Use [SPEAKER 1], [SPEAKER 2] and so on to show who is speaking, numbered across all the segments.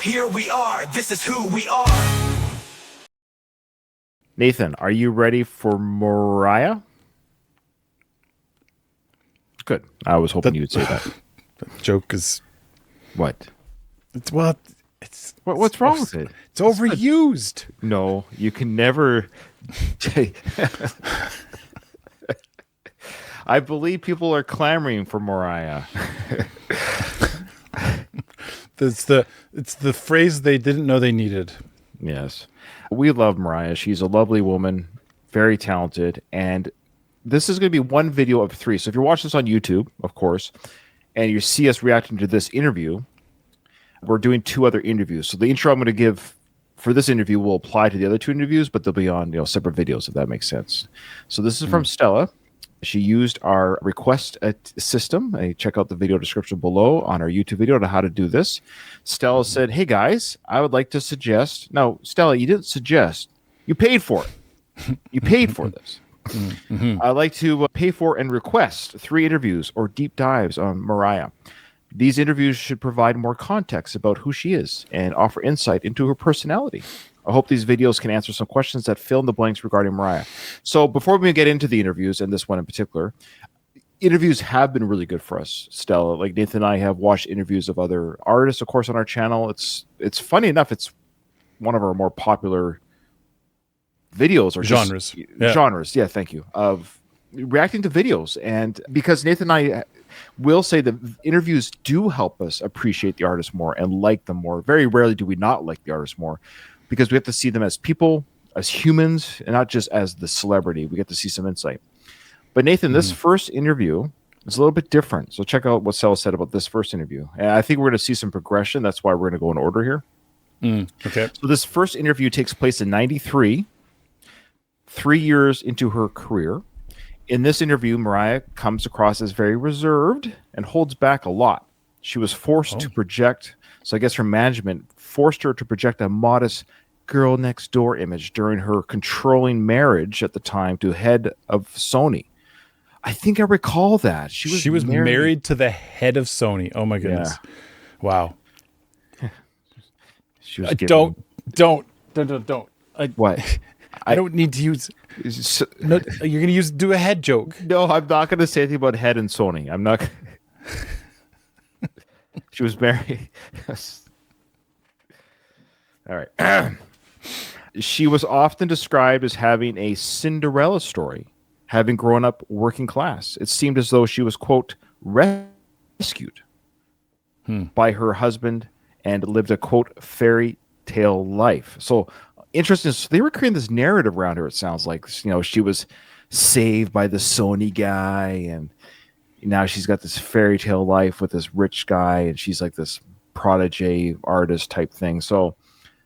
[SPEAKER 1] here we are, this is who we are.
[SPEAKER 2] Nathan, are you ready for Mariah? Good. I was hoping you would say that.
[SPEAKER 3] The joke is
[SPEAKER 2] What?
[SPEAKER 3] It's
[SPEAKER 2] What's wrong with it?
[SPEAKER 3] It's overused.
[SPEAKER 2] No, you can never. I believe people are clamoring for Mariah.
[SPEAKER 3] It's the phrase they didn't know they needed.
[SPEAKER 2] Yes. We love Mariah. She's a lovely woman, very talented, and this is going to be one video of 3. So if you're watching this on YouTube, of course, and you see us reacting to this interview, we're doing 2 other interviews. So the intro I'm going to give for this interview will apply to the other 2 interviews, but they'll be on separate videos, if that makes sense. So this is from Stella. She used our request system. Check out the video description below on our YouTube video on how to do this. Stella said, "Hey guys, I would like to suggest." Now, Stella, you didn't suggest. You paid for it. You paid for this. I'd like to pay for and request 3 interviews or deep dives on Mariah. These interviews should provide more context about who she is and offer insight into her personality. I hope these videos can answer some questions that fill in the blanks regarding Mariah. So before we get into the interviews, and this one in particular, interviews have been really good for us, Stella. Like Nathan and I have watched interviews of other artists, of course, on our channel. It's funny enough, it's one of our more popular videos or
[SPEAKER 3] genres.
[SPEAKER 2] Genres, yeah, thank you. Of reacting to videos. And because Nathan and I will say that interviews do help us appreciate the artist more and like them more. Very rarely do we not like the artist more, because we have to see them as people, as humans, and not just as the celebrity. We get to see some insight. But Nathan, this first interview is a little bit different. So check out what Stella said about this first interview. And I think we're going to see some progression. That's why we're going to go in order here.
[SPEAKER 3] Okay.
[SPEAKER 2] So this first interview takes place in 93, 3 years into her career. In this interview, Mariah comes across as very reserved and holds back a lot. She was forced to project, so I guess her management forced her to project a modest girl next door image during her controlling marriage at the time to head of Sony. I think I recall that.
[SPEAKER 3] She was married to the head of Sony. Oh my goodness.
[SPEAKER 2] Yeah.
[SPEAKER 3] Wow.
[SPEAKER 2] She was
[SPEAKER 3] Don't.
[SPEAKER 2] What?
[SPEAKER 3] I don't need to use. No, you're going to do a head joke.
[SPEAKER 2] No, I'm not going to say anything about head and Sony. I'm not. She was married. All right. She was often described as having a Cinderella story, having grown up working class. It seemed as though she was, quote, rescued by her husband and lived a, quote, fairy tale life. So interesting. So they were creating this narrative around her, it sounds like. She was saved by the Sony guy, and now she's got this fairy tale life with this rich guy, and she's like this protege artist type thing. So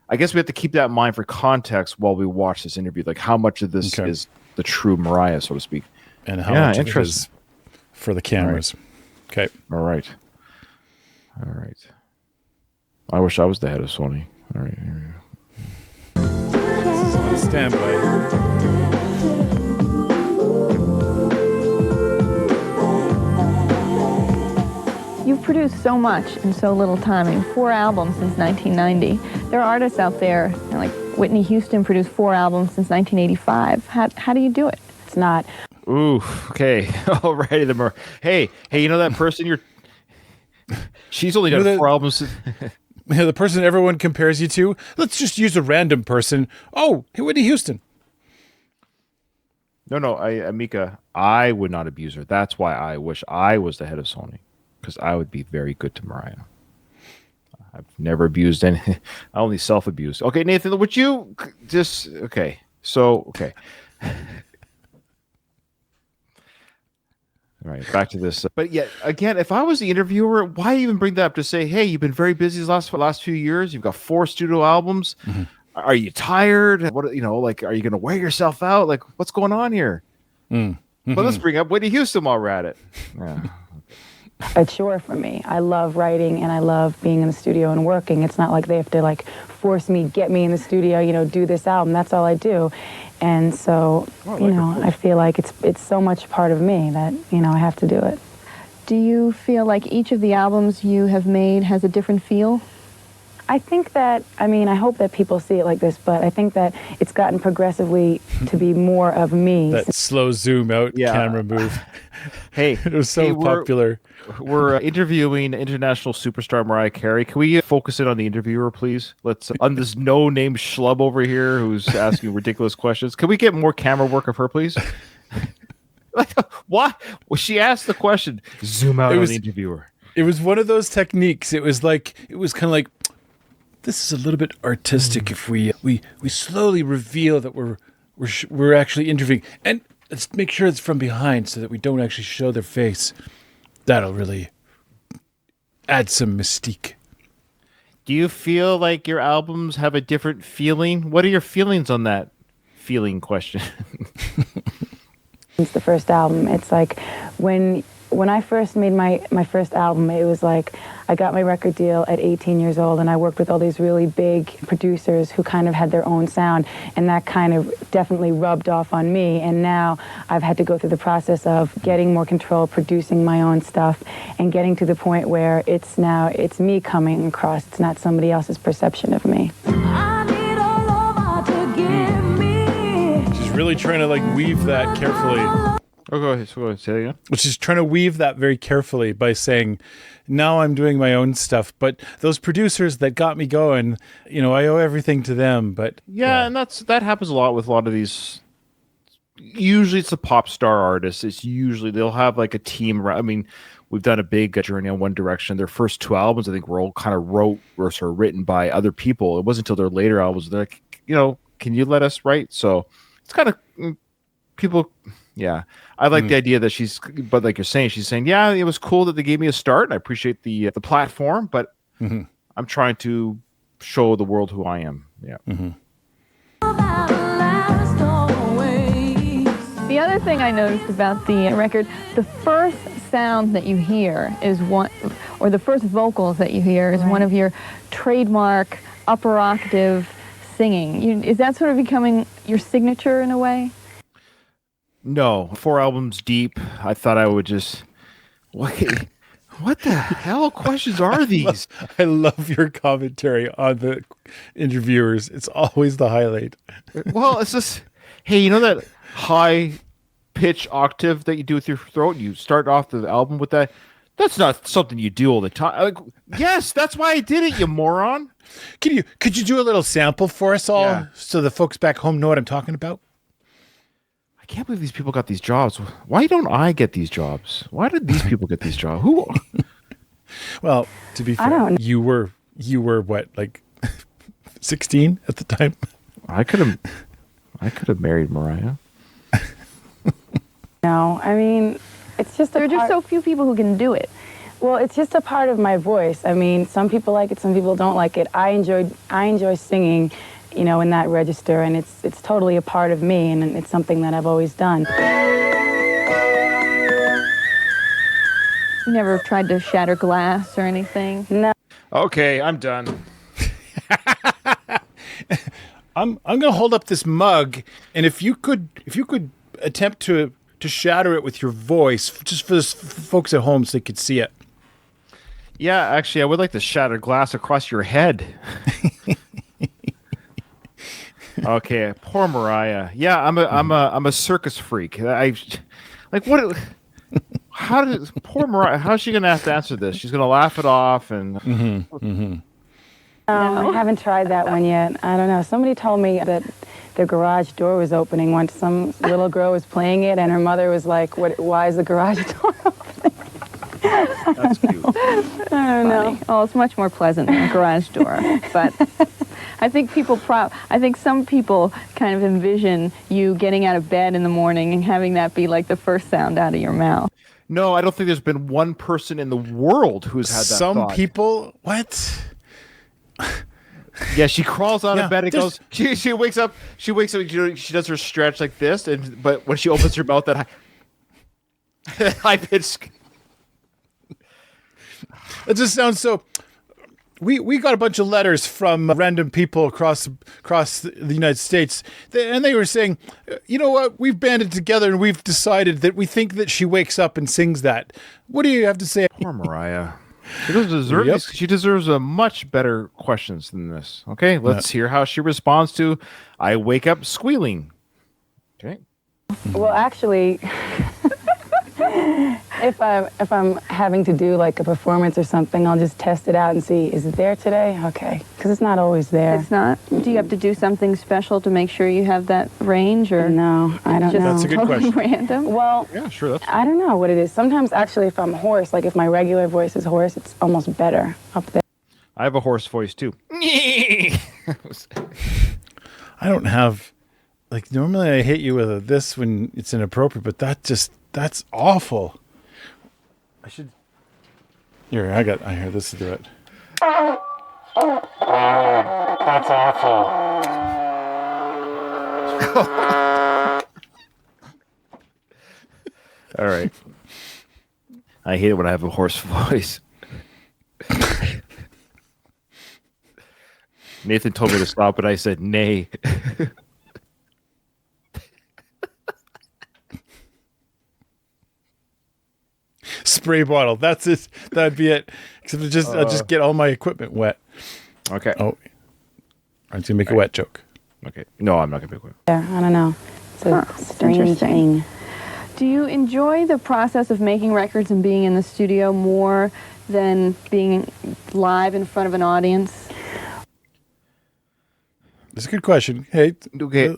[SPEAKER 2] I guess we have to keep that in mind for context while we watch this interview. Like how much of this is the true Mariah, so to speak.
[SPEAKER 3] And how much of it is for the cameras. Okay.
[SPEAKER 2] All right. I wish I was the head of Sony. All right. Here we go.
[SPEAKER 3] Stand by.
[SPEAKER 4] You've produced so much in so little time. I mean, 4 albums since 1990. There are artists out there, like Whitney Houston produced 4 albums since 1985. How do you do it? It's not.
[SPEAKER 2] Ooh, okay. Alrighty. Hey, you know that person she's only done 4 albums.
[SPEAKER 3] The person everyone compares you to? Let's just use a random person. Oh, Whitney Houston.
[SPEAKER 2] No, Amika, I would not abuse her. That's why I wish I was the head of Sony, because I would be very good to Mariah. I've never abused any. I only self-abused. Okay, Nathan, would you just... Okay, so, okay. All right, back to this. But yet, again, if I was the interviewer, why even bring that up to say, hey, you've been very busy these last few years. You've got 4 studio albums. Mm-hmm. Are you tired? What, are you going to wear yourself out? Like, what's going on here? Mm-hmm. But let's bring up Whitney Houston while we're at it. Yeah.
[SPEAKER 5] A chore for me. I love writing and I love being in the studio and working. It's not like they have to force me, get me in the studio, do this album. That's all I do. And so, I feel like it's so much part of me that, I have to do it.
[SPEAKER 4] Do you feel like each of the albums you have made has a different feel?
[SPEAKER 5] I think that, I mean, I hope that people see it like this, but I think that it's gotten progressively to be more of me.
[SPEAKER 3] That slow zoom out camera move.
[SPEAKER 2] Hey,
[SPEAKER 3] It was so popular.
[SPEAKER 2] We're interviewing international superstar Mariah Carey. Can we focus in on the interviewer, please? Let's on this no-name schlub over here who's asking ridiculous questions. Can we get more camera work of her, please? What? Well, she asked the question. Zoom out on the interviewer.
[SPEAKER 3] It was one of those techniques. It was kind of like, this is a little bit artistic if we slowly reveal that we're actually interviewing, and let's make sure it's from behind so that we don't actually show their face. That'll really add some mystique.
[SPEAKER 2] Do you feel like your albums have a different feeling? What are your feelings on that feeling question?
[SPEAKER 5] It's the first album. It's like when I first made my first album, it was like I got my record deal at 18 years old, and I worked with all these really big producers who kind of had their own sound, and that kind of definitely rubbed off on me. And now I've had to go through the process of getting more control, producing my own stuff, and getting to the point where it's me coming across. It's not somebody else's perception of me.
[SPEAKER 3] She's really trying to weave that carefully.
[SPEAKER 2] Oh, go ahead. Say it again.
[SPEAKER 3] She's trying to weave that very carefully by saying, now I'm doing my own stuff, but those producers that got me going, I owe everything to them. But
[SPEAKER 2] yeah, and that happens a lot with a lot of these. Usually it's the pop star artists. It's usually they'll have like a team around. I mean, we've done a big journey on One Direction. Their first 2 albums, I think, were all kind of written by other people. It wasn't until their later albums they're like, can you let us write? So it's kind of people. Yeah, I like the idea that but like you're saying, she's saying, yeah, it was cool that they gave me a start, and I appreciate the platform, but I'm trying to show the world who I am. Yeah.
[SPEAKER 4] The other thing I noticed about the record, the first sound that you hear is the first vocals that you hear is one of your trademark upper octave singing. Is that sort of becoming your signature in a way?
[SPEAKER 2] No, 4 albums deep, I thought I would just... Wait, what the hell questions are these?
[SPEAKER 3] I love your commentary on the interviewers. It's always the highlight.
[SPEAKER 2] Well, it's just... Hey, you know that high-pitch octave that you do with your throat? You start off the album with that? That's not something you do all the time. Yes, that's why I did it, you moron.
[SPEAKER 3] Could you do a little sample for us all so the folks back home know what I'm talking about?
[SPEAKER 2] I can't believe these people got these jobs. Why don't I get these jobs? Why did these people get these jobs? Who?
[SPEAKER 3] Well, to be fair, you were what, 16 at the time?
[SPEAKER 2] I could have married Mariah.
[SPEAKER 5] No, I mean, it's just
[SPEAKER 4] there are just so few people who can do it.
[SPEAKER 5] Well, it's just a part of my voice. I mean, some people like it, some people don't like it. I enjoy singing, in that register, and it's totally a part of me, and it's something that I've always done.
[SPEAKER 4] You never tried to shatter glass or anything?
[SPEAKER 5] No.
[SPEAKER 2] Okay, I'm done.
[SPEAKER 3] I'm gonna hold up this mug, and if you could attempt to shatter it with your voice, just for the folks at home, so they could see it.
[SPEAKER 2] Yeah, actually, I would like to shatter glass across your head. Okay, poor Mariah. Yeah, I'm a circus freak. What? Poor Mariah? How's she gonna have to answer this? She's gonna laugh it off and.
[SPEAKER 5] No, I haven't tried that one yet. I don't know. Somebody told me that their garage door was opening once. Some little girl was playing it, and her mother was like, "Why is the garage door opening?"
[SPEAKER 2] That's cute.
[SPEAKER 5] I don't know.
[SPEAKER 4] Oh, it's much more pleasant than a garage door. But I think some people kind of envision you getting out of bed in the morning and having that be like the first sound out of your mouth.
[SPEAKER 2] No, I don't think there's been one person in the world who's had that
[SPEAKER 3] Some
[SPEAKER 2] thought.
[SPEAKER 3] people, what?
[SPEAKER 2] Yeah, she crawls out of bed and goes. She wakes up. She does her stretch like this, but when she opens her mouth, that high pitch.
[SPEAKER 3] It just sounds so. We got a bunch of letters from random people across the United States, and they were saying, you know what, we've banded together and we've decided that we think that she wakes up and sings that. What do you have to say?
[SPEAKER 2] Poor Mariah. She doesn't deserve
[SPEAKER 3] Yep.
[SPEAKER 2] these. She deserves a much better questions than this. Okay, let's hear how she responds to "I wake up squealing." Okay.
[SPEAKER 5] Well, actually, if I'm having to do like a performance or something, I'll just test it out and see, is it there today? Okay, because it's not always there.
[SPEAKER 4] It's not. Do you have to do something special to make sure you have that range, or
[SPEAKER 5] No, I don't
[SPEAKER 4] just
[SPEAKER 5] know.
[SPEAKER 3] That's a good
[SPEAKER 4] totally
[SPEAKER 3] question.
[SPEAKER 4] random?
[SPEAKER 5] Well,
[SPEAKER 2] Yeah, sure. That's
[SPEAKER 5] I don't know what it is. Sometimes, actually, if I'm hoarse, like if my regular voice is hoarse, it's almost better up there.
[SPEAKER 2] I have a hoarse voice too.
[SPEAKER 3] I don't have, like, normally I hit you with a this when it's inappropriate, but that's awful. I should. Here, I hear this to do it. That's awful.
[SPEAKER 2] All right. I hate it when I have a hoarse voice. Nathan told me to stop, but I said nay.
[SPEAKER 3] Spray bottle. That's it. That'd be it. Except I'll just get all my equipment wet.
[SPEAKER 2] Okay.
[SPEAKER 3] Oh, I'm gonna make a wet joke.
[SPEAKER 2] Okay. No, I'm not gonna be quick.
[SPEAKER 5] Yeah, I don't know. It's a strange
[SPEAKER 4] interesting.
[SPEAKER 5] thing.
[SPEAKER 4] Do you enjoy the process of making records and being in the studio more than being live in front of an audience?
[SPEAKER 3] That's a good question. Hey,
[SPEAKER 2] Okay.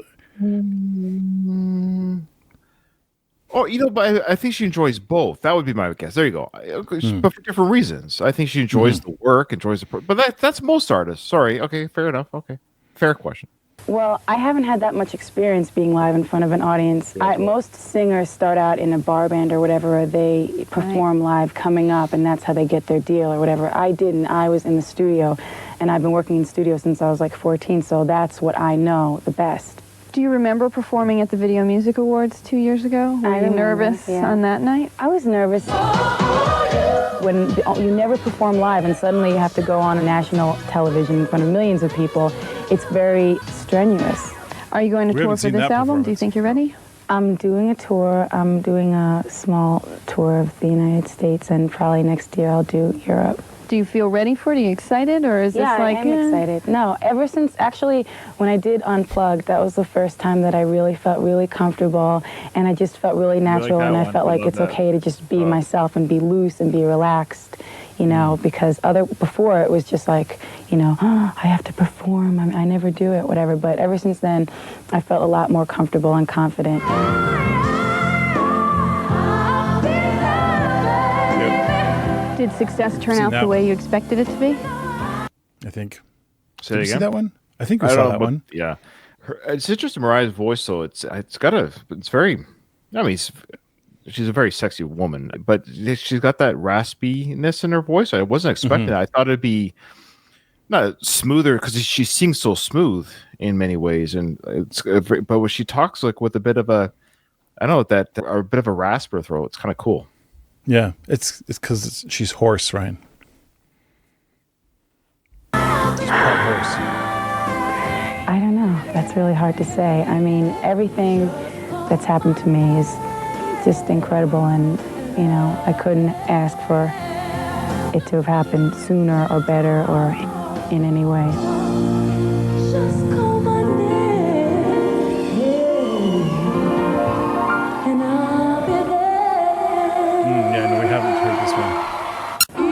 [SPEAKER 2] Oh, but I think she enjoys both. That would be my guess. There you go. But for different reasons. I think she enjoys the work, enjoys but that's most artists. Sorry. Okay, fair enough. Okay, fair question.
[SPEAKER 5] Well, I haven't had that much experience being live in front of an audience. Most singers start out in a bar band or whatever, or they perform live coming up, and that's how they get their deal or whatever. I didn't. I was in the studio, and I've been working in studio since I was like 14, so that's what I know the best.
[SPEAKER 4] Do you remember performing at the Video Music Awards 2 years ago? Were
[SPEAKER 5] I
[SPEAKER 4] you
[SPEAKER 5] remember,
[SPEAKER 4] nervous
[SPEAKER 5] yeah.
[SPEAKER 4] on that night?
[SPEAKER 5] I was nervous when you never perform live and suddenly you have to go on national television in front of millions of people. It's very strenuous.
[SPEAKER 4] Are you going to
[SPEAKER 3] We
[SPEAKER 4] tour
[SPEAKER 3] haven't
[SPEAKER 4] for
[SPEAKER 3] seen
[SPEAKER 4] this
[SPEAKER 3] that
[SPEAKER 4] album? Do you
[SPEAKER 3] performance.
[SPEAKER 4] think you're ready?
[SPEAKER 5] I'm doing a tour. I'm doing a small tour of the United States, and probably next year I'll do Europe.
[SPEAKER 4] Do you feel ready for it? Are you excited, or is
[SPEAKER 5] Yeah,
[SPEAKER 4] this like?
[SPEAKER 5] I am excited. No, ever since, actually, when I did Unplugged, that was the first time that I really felt really comfortable, and I just felt really natural,
[SPEAKER 2] that
[SPEAKER 5] and I
[SPEAKER 2] one?
[SPEAKER 5] felt
[SPEAKER 2] I
[SPEAKER 5] like
[SPEAKER 2] love
[SPEAKER 5] it's
[SPEAKER 2] that.
[SPEAKER 5] okay to just be myself and be loose and be relaxed, because before it was just like, I have to perform, I never do it, whatever, but ever since then, I felt a lot more comfortable and confident.
[SPEAKER 4] Did success turn
[SPEAKER 3] Seen
[SPEAKER 4] out
[SPEAKER 3] that
[SPEAKER 4] the way
[SPEAKER 3] one.
[SPEAKER 4] you expected it to be?
[SPEAKER 3] I think.
[SPEAKER 2] Say
[SPEAKER 3] Did
[SPEAKER 2] it
[SPEAKER 3] you see
[SPEAKER 2] again?
[SPEAKER 3] that one? I think we
[SPEAKER 2] I
[SPEAKER 3] saw
[SPEAKER 2] don't know,
[SPEAKER 3] that
[SPEAKER 2] but
[SPEAKER 3] one.
[SPEAKER 2] yeah, it's interesting. Mariah's voice, though. It's very. I mean, she's a very sexy woman, but she's got that raspiness in her voice. I wasn't expecting that. I thought it'd be not smoother because she sings so smooth in many ways, and but when she talks like with a bit of a, I don't know that or a bit of a rasp in her throat, it's kind of cool.
[SPEAKER 3] Yeah, it's because she's hoarse, Ryan. She's part horse.
[SPEAKER 5] I don't know. That's really hard to say. I mean, everything that's happened to me is just incredible, and I couldn't ask for it to have happened sooner or better or in any way.
[SPEAKER 6] Just call my name, and I'll be there.
[SPEAKER 3] Yeah, no, we haven't heard this one.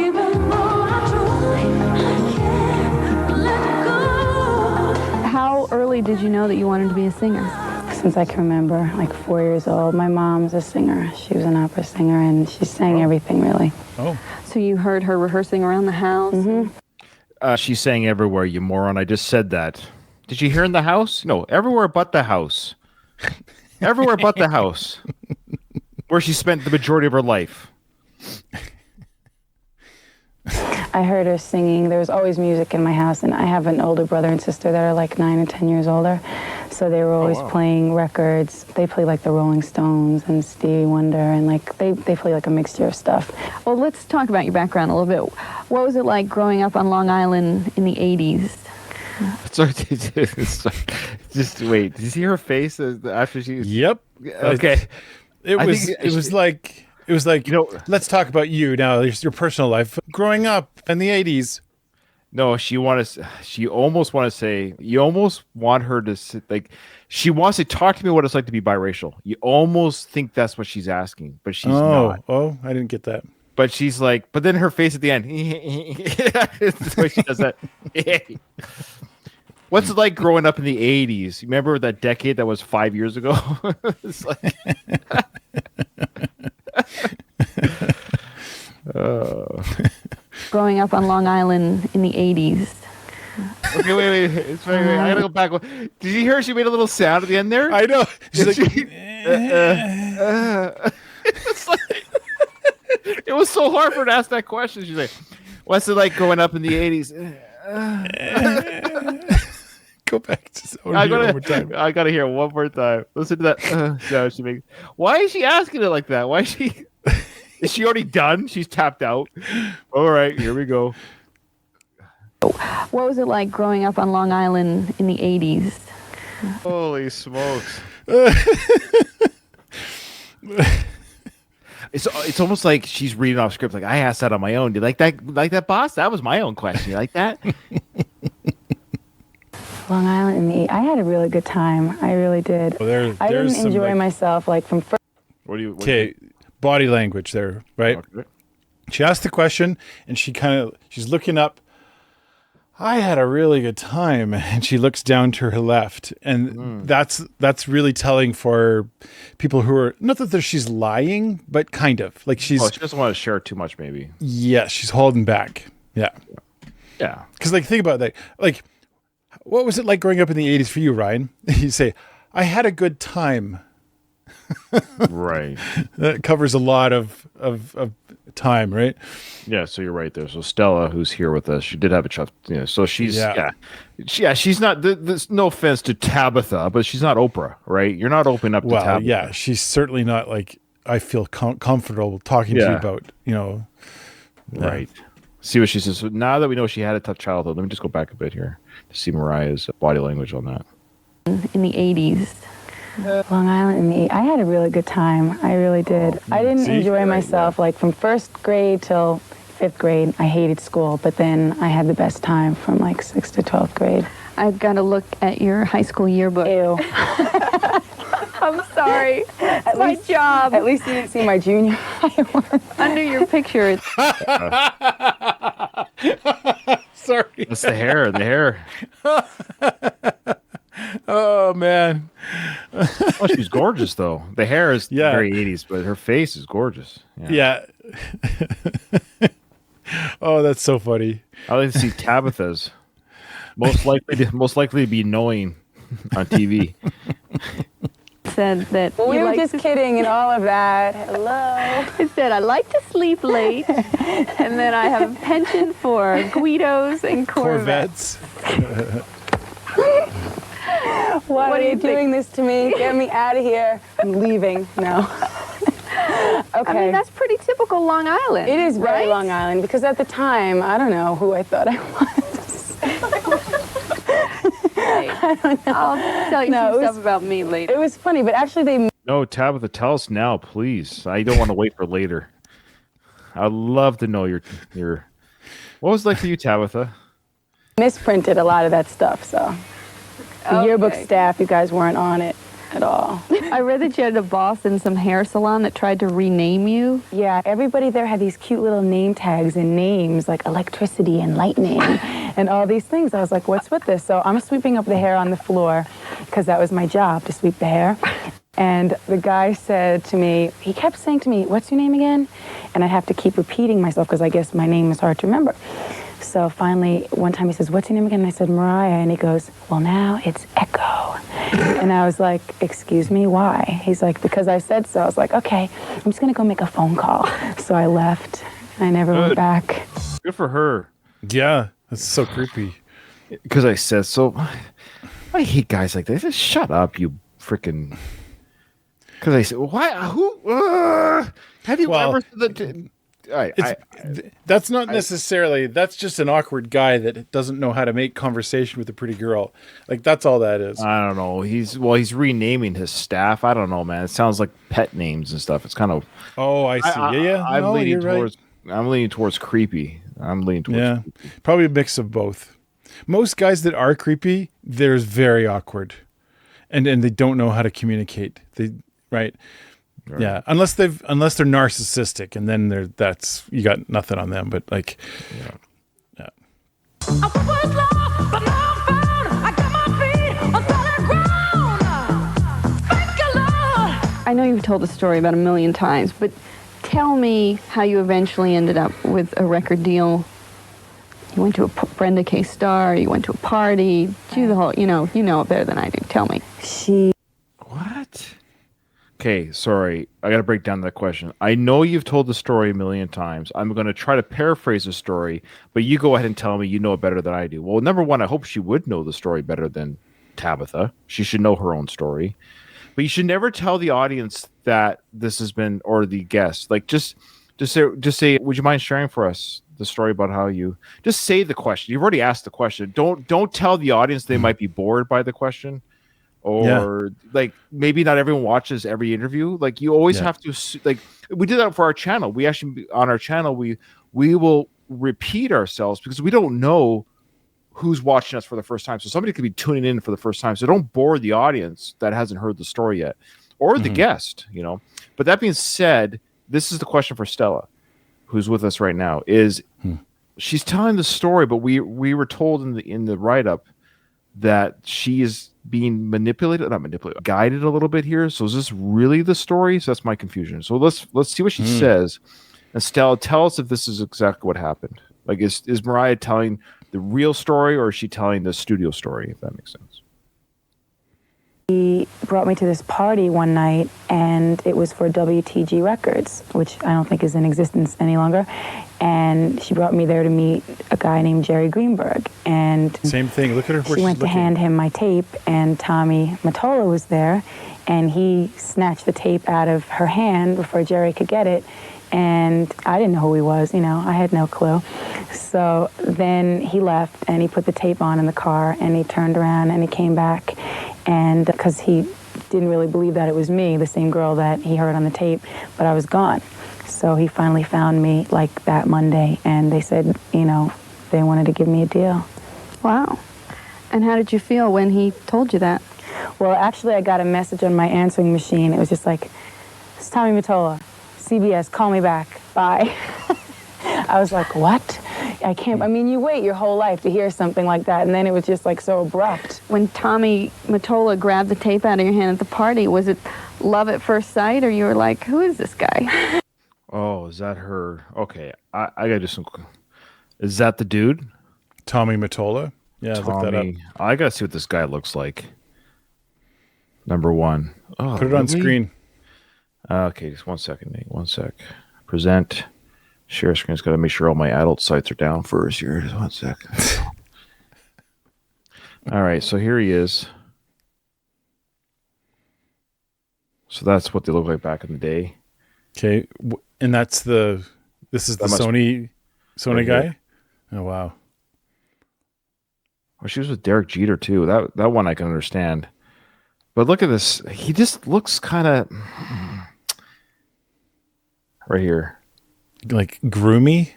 [SPEAKER 6] Even though I try, I can't let go.
[SPEAKER 4] How early did you know that you wanted to be a singer?
[SPEAKER 5] Since I can remember, like 4 years old. My mom's a singer. She was an opera singer, and she sang everything, really.
[SPEAKER 3] Oh,
[SPEAKER 4] So you heard her rehearsing around the house?
[SPEAKER 2] She's saying everywhere, you moron. I just said that. Did you hear in the house? No, everywhere but the house. Everywhere but the house. Where she spent the majority of her life.
[SPEAKER 5] I heard her singing. There was always music in my house, and I have an older brother and sister that are like 9 and 10 years older. So they were always playing records. They play like the Rolling Stones and Stevie Wonder, and like they play like a mixture of stuff.
[SPEAKER 4] Well, let's talk about your background a little bit. What was it like growing up on Long Island in the 80s?
[SPEAKER 2] Sorry, just wait. Did you see her face after she?
[SPEAKER 3] yep.
[SPEAKER 2] Okay.
[SPEAKER 3] It
[SPEAKER 2] I
[SPEAKER 3] was.
[SPEAKER 2] think
[SPEAKER 3] It was like It was like,
[SPEAKER 2] You know-
[SPEAKER 3] let's talk about you now, your personal life. Growing up in the 80s.
[SPEAKER 2] No, she almost want to say, you almost want her to sit, like, she wants to talk to me what it's like to be biracial. You almost think that's what she's asking, but she's not.
[SPEAKER 3] Oh, I didn't get that.
[SPEAKER 2] But she's like, but then her face at the end, it's the way she does that. What's it like growing up in the 80s? You remember that decade that was 5 years ago? It's like,
[SPEAKER 4] Growing up on Long Island in the 80s.
[SPEAKER 2] okay, wait. I gotta go back. Did you hear she made a little sound at the end there?
[SPEAKER 3] I know. She's like,
[SPEAKER 2] It's like- it was so hard for her to ask that question. She's like, what's it like growing up in the 80s?
[SPEAKER 3] go back to one more time.
[SPEAKER 2] I gotta hear it one more time. Listen to that. No, she makes. Why is she asking it like that? Why is she? Is she already done? She's tapped out. All right, here we go.
[SPEAKER 4] What was it like growing up on Long Island in the 80s?
[SPEAKER 2] Holy smokes! It's almost like she's reading off script. Like, I asked that on my own. Do you like that? Like that, boss? That was my own question. You like that?
[SPEAKER 5] Long Island in the I had a really good time. I really did.
[SPEAKER 3] Well,
[SPEAKER 5] I
[SPEAKER 3] there's
[SPEAKER 5] didn't
[SPEAKER 3] some,
[SPEAKER 5] enjoy
[SPEAKER 3] like-
[SPEAKER 5] myself like from first.
[SPEAKER 3] Okay, body language there, right?
[SPEAKER 2] Okay.
[SPEAKER 3] She asked the question, and she's looking up. I had a really good time, and she looks down to her left, and that's really telling for people who are not that she's lying, but kind of like
[SPEAKER 2] She doesn't want to share too much, maybe.
[SPEAKER 3] yeah, she's holding back. Yeah,
[SPEAKER 2] Yeah.
[SPEAKER 3] because like think about that. Like, what was it like growing up in the 80s for you, Ryan? You say, I had a good time.
[SPEAKER 2] Right.
[SPEAKER 3] That covers a lot of time, right?
[SPEAKER 2] Yeah, so you're right there. So Stella, who's here with us, she did have a chuff. You know, so she's she's not. There's no offense to Tabitha, but she's not Oprah, right? You're not opening up to
[SPEAKER 3] Well,
[SPEAKER 2] Tabitha.
[SPEAKER 3] yeah, she's certainly not like I feel comfortable talking to you about,
[SPEAKER 2] Right. See what she says. So now that we know she had a tough childhood, let me just go back a bit here to see Mariah's body language on that.
[SPEAKER 4] In the 80s.
[SPEAKER 5] Long Island in the I had a really good time. I really did. I didn't enjoy myself like from first grade till 5th grade. I hated school, but then I had the best time from like 6th to 12th grade.
[SPEAKER 4] I've got to look at your high school yearbook.
[SPEAKER 5] Ew.
[SPEAKER 4] I'm sorry. It's my job.
[SPEAKER 5] At least you didn't see my junior high one.
[SPEAKER 4] Under your picture, it's
[SPEAKER 3] Sorry.
[SPEAKER 2] That's the hair. The hair.
[SPEAKER 3] Oh man.
[SPEAKER 2] Oh, she's gorgeous though. The hair is very 80s, but her face is gorgeous.
[SPEAKER 3] Yeah. Oh, that's so funny.
[SPEAKER 2] I like to see Tabitha's. Most likely to be knowing on TV.
[SPEAKER 4] said that
[SPEAKER 5] We
[SPEAKER 4] you
[SPEAKER 5] were
[SPEAKER 4] like
[SPEAKER 5] just
[SPEAKER 4] to,
[SPEAKER 5] kidding and all of that. Hello.
[SPEAKER 4] it said I like to sleep late, and then I have a penchant for Guidos and Corvettes.
[SPEAKER 5] Why
[SPEAKER 4] What
[SPEAKER 5] are
[SPEAKER 4] do
[SPEAKER 5] you
[SPEAKER 4] you think?
[SPEAKER 5] doing this to me? Get me out of here. I'm leaving. No. Okay.
[SPEAKER 4] I mean, that's pretty typical Long Island.
[SPEAKER 5] It is very
[SPEAKER 4] right?
[SPEAKER 5] Long Island because at the time, I don't know who I thought I was.
[SPEAKER 4] I'll tell you
[SPEAKER 5] No,
[SPEAKER 4] some
[SPEAKER 5] it was-
[SPEAKER 4] stuff about me later.
[SPEAKER 5] It was funny, but actually they
[SPEAKER 2] No, Tabitha, tell us now, please. I don't want to wait for later. I'd love to know your. What was it like for you, Tabitha?
[SPEAKER 5] misprinted a lot of that stuff, so. The yearbook
[SPEAKER 4] Okay.
[SPEAKER 5] staff, you guys weren't on it at all.
[SPEAKER 4] I read that you had a boss in some hair salon that tried to rename you.
[SPEAKER 5] Yeah, everybody there had these cute little name tags and names like electricity and lightning and all these things. I was like, what's with this? So I'm sweeping up the hair on the floor because that was my job, to sweep the hair. And the guy said to me, he kept saying to me, what's your name again? And I have to keep repeating myself because I guess my name is hard to remember. So finally, one time he says, what's your name again? And I said, Mariah. And he goes, well, now it's Echo. And I was like, excuse me, why? He's like, because I said so. I was like, okay, I'm just going to go make a phone call. So I left. I never went back.
[SPEAKER 2] Good for her.
[SPEAKER 3] Yeah, that's so creepy.
[SPEAKER 2] Because I said so. I hate guys like this. Just shut up, you freaking. Because I said, why? Who? Have you
[SPEAKER 3] Well,
[SPEAKER 2] ever said that?
[SPEAKER 3] That's not necessarily. That's just an awkward guy that doesn't know how to make conversation with a pretty girl. Like that's all that is.
[SPEAKER 2] I don't know. He's renaming his staff. I don't know, man. It sounds like pet names and stuff. It's kind of.
[SPEAKER 3] Oh, I see. Yeah.
[SPEAKER 2] I'm
[SPEAKER 3] No,
[SPEAKER 2] leaning
[SPEAKER 3] you're
[SPEAKER 2] towards.
[SPEAKER 3] right.
[SPEAKER 2] I'm leaning towards creepy.
[SPEAKER 3] Yeah, probably a mix of both. Most guys that are creepy, they're very awkward, and they don't know how to communicate. Right. Yeah, unless they're narcissistic, and then that's you got nothing on them. But like, yeah.
[SPEAKER 6] I was lost, but now I'm found. I got my feet on solid ground. Thank you, Lord.
[SPEAKER 4] I know you've told the story about 1,000,000 times, but tell me how you eventually ended up with a record deal. You went to a Brenda K. Star, you went to a party, do the whole, you know it better than I do. Tell me.
[SPEAKER 2] What? Okay, sorry. I got to break down that question. I know you've told the story 1,000,000 times. I'm going to try to paraphrase the story, but you go ahead and tell me you know it better than I do. Well, number one, I hope she would know the story better than Tabitha. She should know her own story. But you should never tell the audience that this has been, or the guest. Like, just say, would you mind sharing for us the story about how you, just say the question. You've already asked the question. Don't tell the audience they might be bored by the question. Or like maybe not everyone watches every interview. Like you always have to, like we did that for our channel. We actually on our channel we will repeat ourselves because we don't know who's watching us for the first time. So somebody could be tuning in for the first time. So don't bore the audience that hasn't heard the story yet, or the guest. But that being said, this is the question for Stella, who's with us right now. Is she's telling the story, but we were told in the write up that she is being guided a little bit here. So is this really the story? So that's my confusion. So let's see what she says. And Stella, tell us if this is exactly what happened. Like is Mariah telling the real story, or is she telling the studio story, if that makes sense?
[SPEAKER 5] He brought me to this party one night, and it was for WTG Records, which I don't think is in existence any longer. And she brought me there to meet a guy named Jerry Greenberg. And
[SPEAKER 3] same thing. Look at her.
[SPEAKER 5] She went to hand him my tape, and Tommy Mottola was there, and he snatched the tape out of her hand before Jerry could get it. And I didn't know who he was, I had no clue. So then he left, and he put the tape on in the car, and he turned around, and he came back, and because he didn't really believe that it was me, the same girl that he heard on the tape, but I was gone. So he finally found me like that Monday, and they said, they wanted to give me a deal.
[SPEAKER 4] Wow. And how did you feel when he told you that?
[SPEAKER 5] Well, actually, I got a message on my answering machine. It was just like, it's Tommy Mottola, CBS, call me back, bye. I was like, what? I can't, you wait your whole life to hear something like that, and then it was just like so abrupt.
[SPEAKER 4] When Tommy Mottola grabbed the tape out of your hand at the party, was it love at first sight, or you were like, who is this guy?
[SPEAKER 2] Oh, is that her? Okay, I gotta do some. Is that the dude?
[SPEAKER 3] Tommy Mottola? Yeah, look that up.
[SPEAKER 2] I gotta see what this guy looks like. Number one. Oh,
[SPEAKER 3] put it on screen.
[SPEAKER 2] Okay, just 1 second, Nate. 1 sec. Present. Share screen. Just gotta make sure all my adult sites are down first here. Just 1 second. All right, so here he is. So that's what they look like back in the day.
[SPEAKER 3] Okay, and this is the Sony
[SPEAKER 2] right
[SPEAKER 3] guy?
[SPEAKER 2] here.
[SPEAKER 3] Oh, wow.
[SPEAKER 2] Well, she was with Derek Jeter, too. That one I can understand. But look at this. He just looks kind of... right here.
[SPEAKER 3] Like groomy?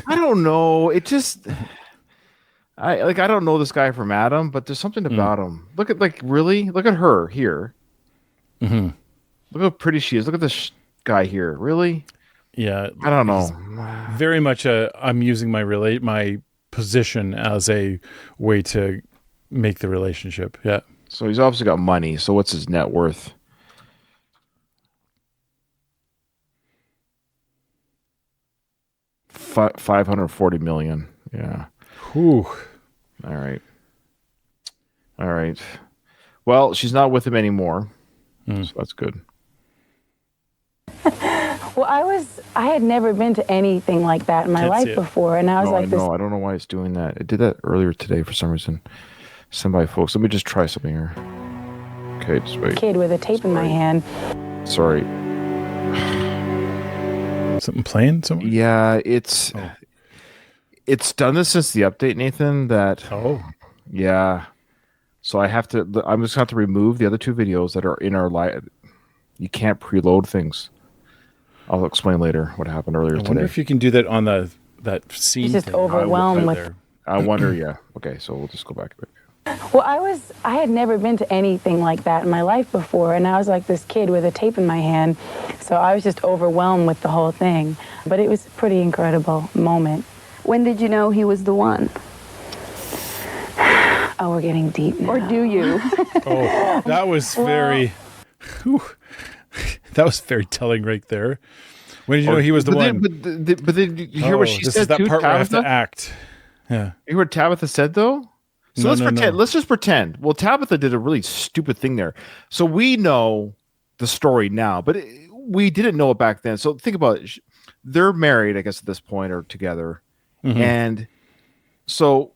[SPEAKER 2] I don't know. It just... I don't know this guy from Adam, but there's something about him. Look at, really? Look at her here.
[SPEAKER 3] Mm-hmm.
[SPEAKER 2] Look how pretty she is. Look at this guy here. Really?
[SPEAKER 3] Yeah.
[SPEAKER 2] I don't know.
[SPEAKER 3] Very much I'm using my position as a way to make the relationship. Yeah.
[SPEAKER 2] So he's obviously got money. So what's his net worth? $540 million. Yeah.
[SPEAKER 3] Whew.
[SPEAKER 2] All right. Well, she's not with him anymore. So that's good.
[SPEAKER 5] Well, I had never been to anything like that in my life before, and I was like,
[SPEAKER 2] I don't know why it's doing that. It did that earlier today for some reason. Somebody, folks, let me just try something here. Okay, just wait.
[SPEAKER 5] Kid with a tape in my hand.
[SPEAKER 2] Sorry.
[SPEAKER 3] something playing somewhere?
[SPEAKER 2] Yeah, it's done this since the update, Nathan.
[SPEAKER 3] Oh.
[SPEAKER 2] Yeah. So I'm just going to have to remove the other two videos that are in our live. You can't preload things. I'll explain later what happened earlier today.
[SPEAKER 3] I wonder if you can do that on that scene.
[SPEAKER 5] He's just
[SPEAKER 3] thing.
[SPEAKER 5] overwhelmed with.
[SPEAKER 3] There.
[SPEAKER 2] I wonder, yeah. Okay, so we'll just go back a bit.
[SPEAKER 5] Well, I had never been to anything like that in my life before, and I was like this kid with a tape in my hand, so I was just overwhelmed with the whole thing. But it was a pretty incredible moment.
[SPEAKER 4] When did you know he was the one?
[SPEAKER 5] Oh, we're getting deep now.
[SPEAKER 4] Or do you?
[SPEAKER 3] Oh, that was very. Whew. That was very telling right there. When did you know he was the one?
[SPEAKER 2] But then you hear what she
[SPEAKER 3] this
[SPEAKER 2] said
[SPEAKER 3] is that
[SPEAKER 2] too,
[SPEAKER 3] part where I have to
[SPEAKER 2] Tabitha?
[SPEAKER 3] act. Yeah.
[SPEAKER 2] You heard what Tabitha said though? So
[SPEAKER 3] No,
[SPEAKER 2] let's
[SPEAKER 3] no,
[SPEAKER 2] pretend.
[SPEAKER 3] no.
[SPEAKER 2] Let's just pretend. Well, Tabitha did a really stupid thing there. So we know the story now, but we didn't know it back then. So think about it. They're married, I guess, at this point, or together.
[SPEAKER 3] Mm-hmm.
[SPEAKER 2] And so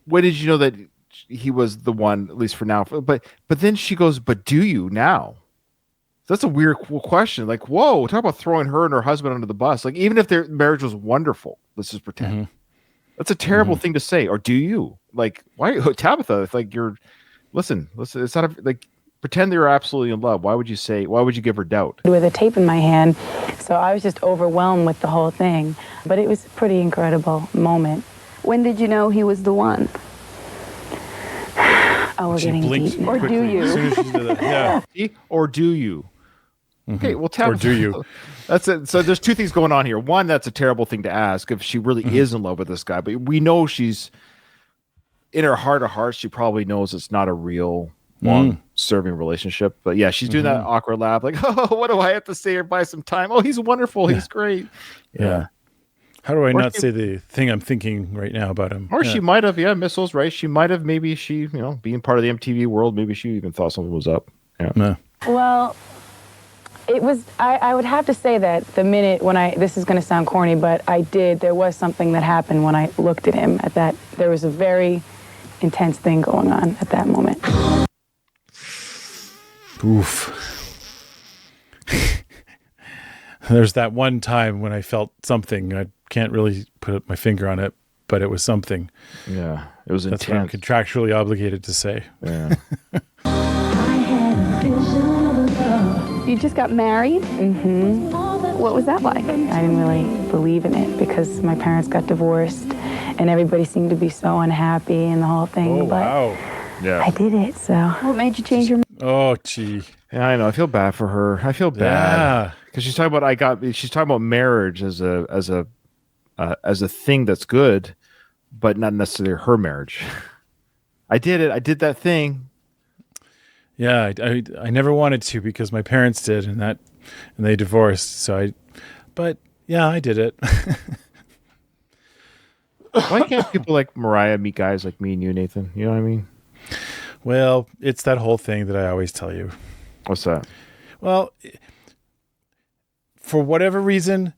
[SPEAKER 2] when did you know that he was the one, at least for now? But then she goes, but do you now? That's a weird question. Like, whoa, talk about throwing her and her husband under the bus. Like, even if their marriage was wonderful, let's just pretend.
[SPEAKER 3] Mm-hmm.
[SPEAKER 2] That's a terrible thing to say. Or do you? Like, why, Tabitha? It's like listen. It's not like, pretend they're absolutely in love. Why would you give her doubt?
[SPEAKER 5] With a tape in my hand, so I was just overwhelmed with the whole thing. But it was a pretty incredible moment.
[SPEAKER 4] When did you know he was the one?
[SPEAKER 5] Oh, we're
[SPEAKER 3] She
[SPEAKER 5] getting
[SPEAKER 3] blinked
[SPEAKER 5] deep now.
[SPEAKER 4] Or do
[SPEAKER 3] quickly
[SPEAKER 4] you?
[SPEAKER 3] as soon as she did that. Yeah.
[SPEAKER 2] See? Or do you? Okay, well, Tabitha,
[SPEAKER 3] Or do you?
[SPEAKER 2] That's it. So there's two things going on here. One, that's a terrible thing to ask if she really is in love with this guy. But we know she's in her heart of hearts. She probably knows it's not a real long-serving relationship. But yeah, she's doing that awkward laugh, like, "Oh, what do I have to say or buy some time? Oh, he's wonderful. He's great."
[SPEAKER 3] Yeah. How do I
[SPEAKER 2] Or
[SPEAKER 3] not
[SPEAKER 2] she-
[SPEAKER 3] say the thing I'm thinking right now about him?
[SPEAKER 2] Or
[SPEAKER 3] Yeah.
[SPEAKER 2] she might have, Missel's right. She might have, maybe she, being part of the MTV world, maybe she even thought something was up. Yeah.
[SPEAKER 3] Yeah.
[SPEAKER 5] Well, it was, I would have to say that the minute when this is going to sound corny, but there was something that happened when I looked at him there was a very intense thing going on at that moment.
[SPEAKER 3] Oof. There's that one time when I felt something. I can't really put my finger on it, but it was something.
[SPEAKER 2] Yeah. It was
[SPEAKER 3] That's what I'm
[SPEAKER 2] intense.
[SPEAKER 3] contractually obligated to say.
[SPEAKER 2] Yeah.
[SPEAKER 4] You just got married? Mm-hmm. What was that like?
[SPEAKER 5] I didn't really believe in it because my parents got divorced and everybody seemed to be so unhappy and the whole thing.
[SPEAKER 3] Oh,
[SPEAKER 5] but
[SPEAKER 3] wow.
[SPEAKER 2] Yeah.
[SPEAKER 5] I did it, so.
[SPEAKER 4] What made you change your mind?
[SPEAKER 3] Oh, gee.
[SPEAKER 2] Yeah, I know. I feel bad for her. I feel bad
[SPEAKER 3] Yeah.
[SPEAKER 2] because she's talking about she's talking about marriage as a thing that's good, but not necessarily her marriage. I did it. I did that thing.
[SPEAKER 3] Yeah, I never wanted to because my parents did, and they divorced. But yeah, I did it.
[SPEAKER 2] Why can't people like Mariah meet guys like me and you, Nathan? You know what I mean?
[SPEAKER 3] Well, it's that whole thing that I always tell you.
[SPEAKER 2] What's that?
[SPEAKER 3] Well, for whatever reason,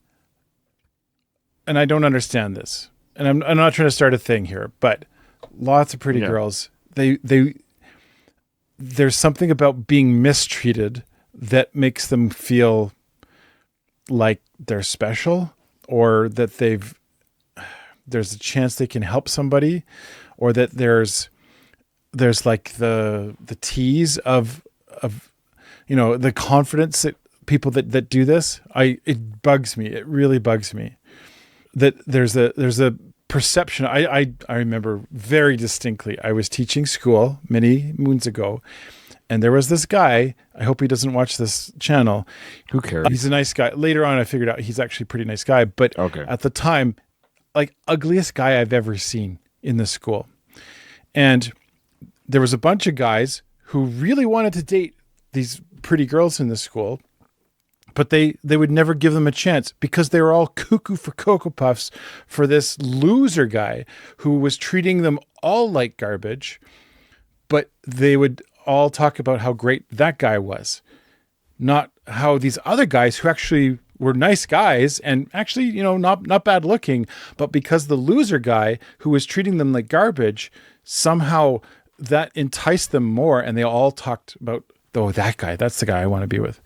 [SPEAKER 3] and I don't understand this, and I'm not trying to start a thing here, but lots of pretty
[SPEAKER 2] Yeah.
[SPEAKER 3] girls, there's something about being mistreated that makes them feel like they're special, or that there's a chance they can help somebody, or that there's like the tease of the confidence that people that do this. It bugs me. It really bugs me that there's a perception. I remember very distinctly. I was teaching school many moons ago, and there was this guy. I hope he doesn't watch this channel.
[SPEAKER 2] Who cares?
[SPEAKER 3] He's a nice guy. Later on, I figured out he's actually a pretty nice guy. But
[SPEAKER 2] Okay.
[SPEAKER 3] at the time, like, ugliest guy I've ever seen in the school. And there was a bunch of guys who really wanted to date these pretty girls in the school, but they would never give them a chance because they were all cuckoo for Cocoa Puffs for this loser guy who was treating them all like garbage, but they would all talk about how great that guy was, not how these other guys who actually were nice guys and actually, not bad looking, but because the loser guy who was treating them like garbage, somehow that enticed them more, and they all talked about oh, that guy, that's the guy I want to be with.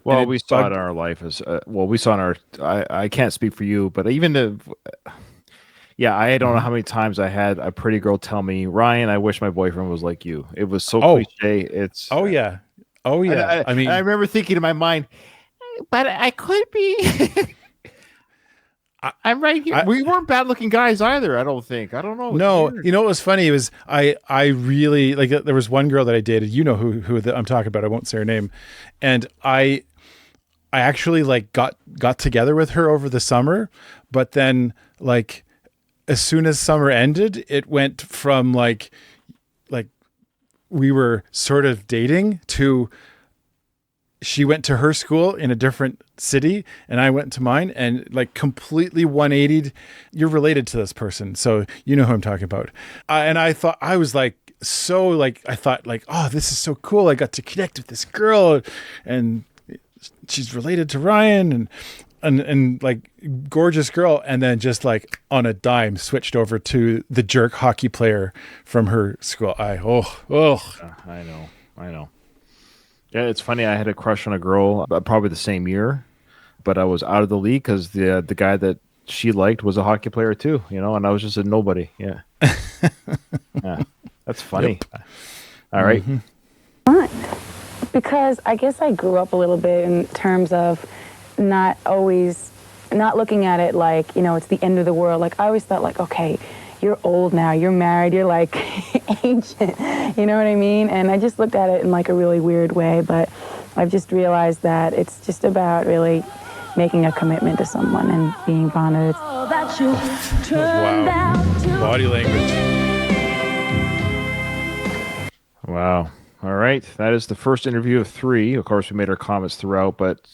[SPEAKER 2] Well,
[SPEAKER 3] And
[SPEAKER 2] we saw it in our life as well. We saw in our. I can't speak for you, but even the. Yeah, I don't know how many times I had a pretty girl tell me, Ryan, I wish my boyfriend was like you. It was so cliche. It's.
[SPEAKER 3] Oh yeah. Oh yeah. I mean,
[SPEAKER 2] I remember thinking in my mind, but I could be. I'm right here. We weren't bad looking guys either. I don't think. I don't know.
[SPEAKER 3] No, you know what was funny? It was I really like. There was one girl that I dated. You know who I'm talking about. I won't say her name, and I actually like got together with her over the summer, but then like as soon as summer ended, it went from like we were sort of dating to she went to her school in a different city and I went to mine, and like completely 180'd. You're related to this person, so you know who I'm talking about. And I thought, I was like, so like, I thought like, oh, this is so cool. I got to connect with this girl and she's related to Ryan and like gorgeous girl. And then just like on a dime switched over to the jerk hockey player from her school. I know.
[SPEAKER 2] Yeah, it's funny. I had a crush on a girl probably the same year, but I was out of the league because the guy that she liked was a hockey player too, you know, and I was just a nobody. Yeah. Yeah. That's funny. Yep. All right.
[SPEAKER 5] Fun. Because I guess I grew up a little bit in terms of not looking at it like, you know, it's the end of the world. Like I always thought like, okay, you're old now, you're married, you're like ancient, you know what I mean? And I just looked at it in like a really weird way, but I've just realized that it's just about really making a commitment to someone and being bonded.
[SPEAKER 3] Wow. Body language.
[SPEAKER 2] Wow. All right. That is the first interview of 3. Of course, we made our comments throughout, but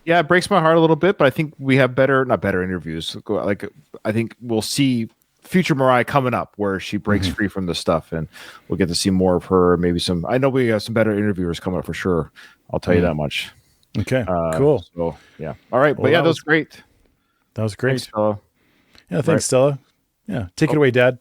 [SPEAKER 2] yeah, it breaks my heart a little bit, but I think we have not better interviews. Like, I think we'll see future Mariah coming up where she breaks free from the stuff, and we'll get to see more of her. Maybe I know we have some better interviewers coming up for sure. I'll tell you that much.
[SPEAKER 3] Okay. Cool.
[SPEAKER 2] So yeah. All right. But yeah, that was great.
[SPEAKER 3] That was great.
[SPEAKER 2] Thanks, Stella.
[SPEAKER 3] Yeah. Thanks, Stella. Yeah. Take it away, Dad.